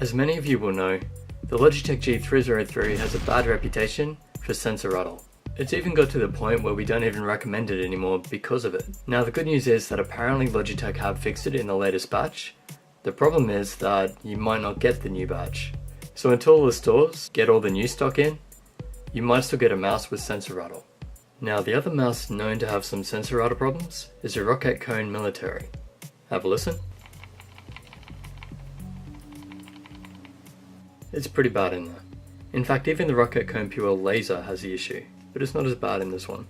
As many of you will know, the Logitech G303 has a bad reputation for sensor rattle. It's even got to the point where we don't even recommend it anymore because of it. Now the good news is that apparently Logitech have fixed it in the latest batch. The problem is that you might not get the new batch. So until the stores get all the new stock in, you might still get a mouse with sensor rattle. Now the other mouse known to have some sensor rattle problems is a Rocket Cone Military. Have a listen. It's pretty bad in there. In fact, even the Rocket Cone Pure Laser has the issue, but it's not as bad in this one.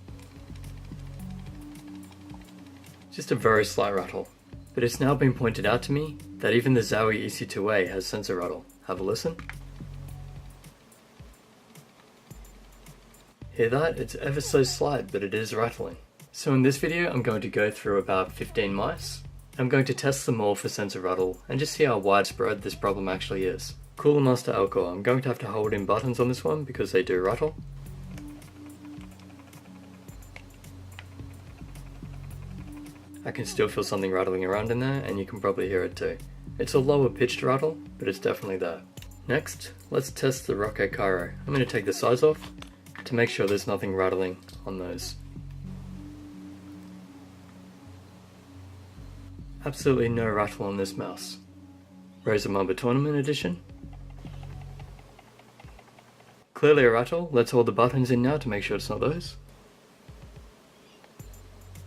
Just a very slight rattle, but it's now been pointed out to me that even the Zowie EC2A has sensor rattle. Have a listen. Hear that? It's ever so slight, but it is rattling. So in this video, I'm going to go through about 15 mice. I'm going to test them all for sensor rattle and just see how widespread this problem actually is. Cooler Master Alcohol. I'm going to have to hold in buttons on this one because they do rattle. I can still feel something rattling around in there, and you can probably hear it too. It's a lower pitched rattle, but it's definitely there. Next, let's test the Rocket Cairo. I'm going to take the size off to make sure there's nothing rattling on those. Absolutely no rattle on this mouse. Razor Mamba Tournament Edition. Clearly a rattle. Let's hold the buttons in now to make sure it's not those.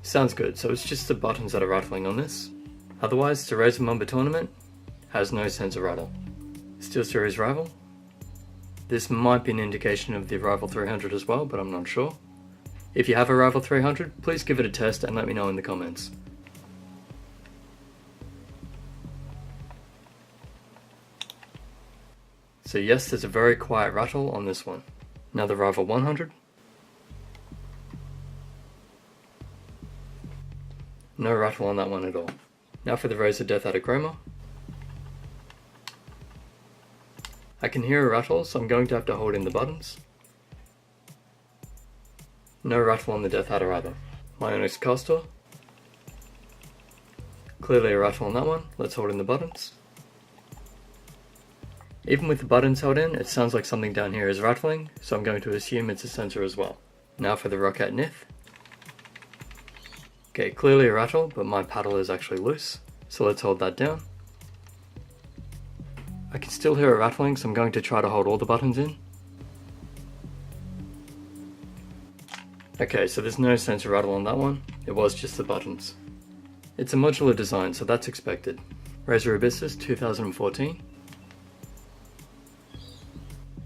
Sounds good, so it's just the buttons that are rattling on this. Otherwise, the Razor Mamba Tournament has no sensor rattle. SteelSeries Rival. This might be an indication of the Rival 300 as well, but I'm not sure. If you have a Rival 300, please give it a test and let me know in the comments. So yes, there's a very quiet rattle on this one. Now the Rival 100. No rattle on that one at all. Now for the Razer Death Adder Chroma. I can hear a rattle, so I'm going to have to hold in the buttons. No rattle on the Death Adder either. My Onyx Castor. Clearly a rattle on that one. Let's hold in the buttons. Even with the buttons held in, it sounds like something down here is rattling, so I'm going to assume it's a sensor as well. Now for the Rocket Nith. Okay, clearly a rattle, but my paddle is actually loose, so let's hold that down. I can still hear it rattling, so I'm going to try to hold all the buttons in. Okay, so there's no sensor rattle on that one, it was just the buttons. It's a modular design, so that's expected. Razer Abyssus 2014.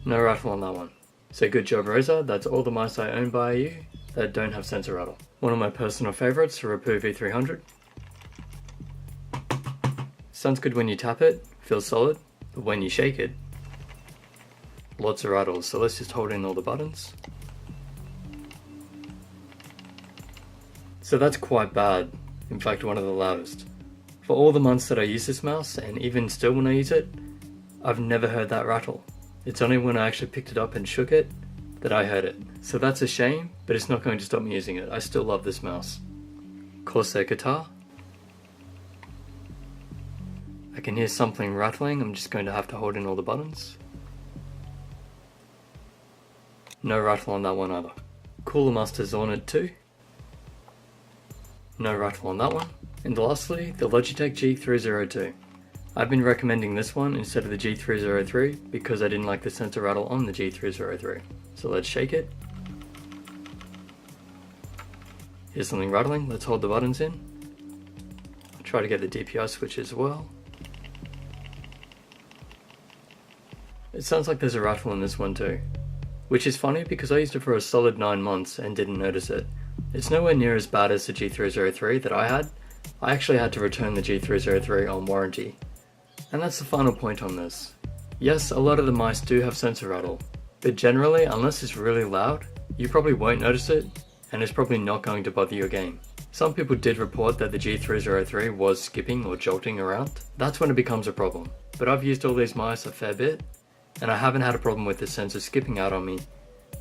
No rattle on that one. So good job Razer, that's all the mice I own by you that don't have sensor rattle. One of my personal favourites, the Rapoo V300. Sounds good when you tap it, feels solid, but when you shake it, lots of rattles, so let's just hold in all the buttons. So that's quite bad, in fact one of the loudest. For all the months that I use this mouse, and even still when I use it, I've never heard that rattle. It's only when I actually picked it up and shook it that I heard it. So that's a shame, but it's not going to stop me using it. I still love this mouse. Corsair guitar. I can hear something rattling, I'm just going to have to hold in all the buttons. No rattle on that one either. Cooler Master Zorned 2. No rattle on that one. And lastly, the Logitech G302. I've been recommending this one instead of the G303 because I didn't like the sensor rattle on the G303. So let's shake it. Here's something rattling, let's hold the buttons in. I'll try to get the DPI switch as well. It sounds like there's a rattle in this one too. Which is funny because I used it for a solid 9 months and didn't notice it. It's nowhere near as bad as the G303 that I had. I actually had to return the G303 on warranty. And that's the final point on this. Yes, a lot of the mice do have sensor rattle, but generally, unless it's really loud, you probably won't notice it, and it's probably not going to bother your game. Some people did report that the G303 was skipping or jolting around. That's when it becomes a problem. But I've used all these mice a fair bit, and I haven't had a problem with the sensor skipping out on me.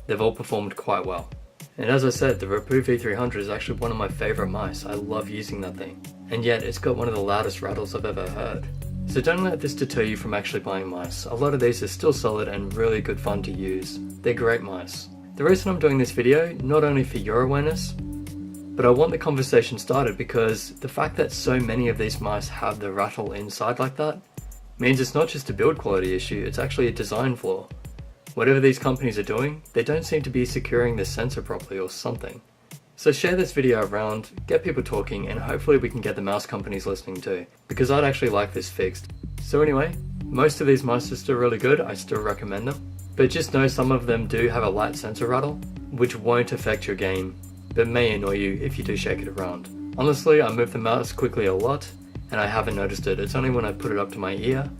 They've all performed quite well. And as I said, the Rapoo V300 is actually one of my favourite mice. I love using that thing. And yet, it's got one of the loudest rattles I've ever heard. So don't let this deter you from actually buying mice. A lot of these are still solid and really good fun to use. They're great mice. The reason I'm doing this video, not only for your awareness, but I want the conversation started because the fact that so many of these mice have the Rattle inside like that means it's not just a build quality issue, it's actually a design flaw. Whatever these companies are doing, they don't seem to be securing the sensor properly or something. So share this video around, get people talking, and hopefully we can get the mouse companies listening too, because I'd actually like this fixed. So anyway, most of these mice are still really good, I still recommend them, but just know some of them do have a light sensor rattle, which won't affect your game, but may annoy you if you do shake it around. Honestly, I move the mouse quickly a lot, and I haven't noticed it. It's only when I put it up to my ear,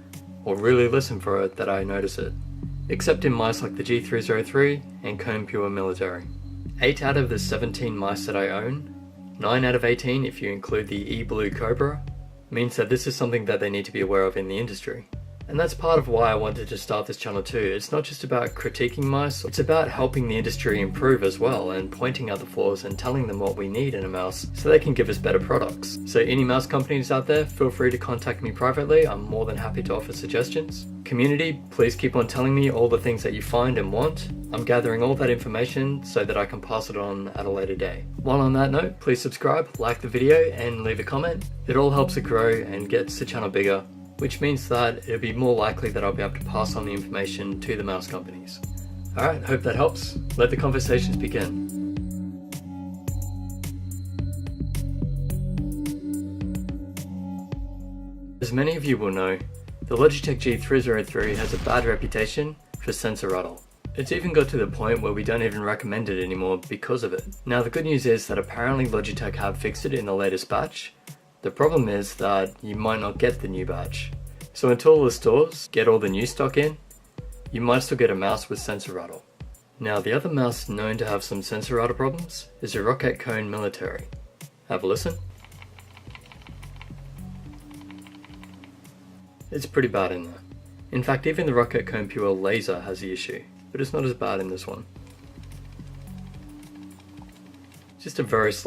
or really listen for it, that I notice it. Except in mice like the G303 and Comb Pure Military. 8 out of the 17 mice that I own, 9 out of 18 if you include the E-Blue Cobra, means that this is something that they need to be aware of in the industry. And that's part of why I wanted to start this channel too. It's not just about critiquing mice, it's about helping the industry improve as well and pointing out the flaws and telling them what we need in a mouse so they can give us better products. So any mouse companies out there, feel free to contact me privately. I'm more than happy to offer suggestions. Community, please keep on telling me all the things that you find and want. I'm gathering all that information so that I can pass it on at a later day. While on that note, please subscribe, like the video and leave a comment. It all helps it grow and gets the channel bigger, which means that it'll be more likely that I'll be able to pass on the information to the mouse companies. Alright, hope that helps. Let the conversations begin. As many of you will know, the Logitech G303 has a bad reputation for sensor rattle. It's even got to the point where we don't even recommend it anymore because of it. Now the good news is that apparently Logitech have fixed it in the latest batch. The problem is that you might not get the new batch. So until the stores get all the new stock in, you might still get a mouse with sensor rattle. Now the other mouse known to have some sensor rattle problems is the Rocket Cone Military. Have a listen. It's pretty bad in there. In fact, even the Rocket Cone Pure Laser has the issue, but it's not as bad in this one. Just a very slight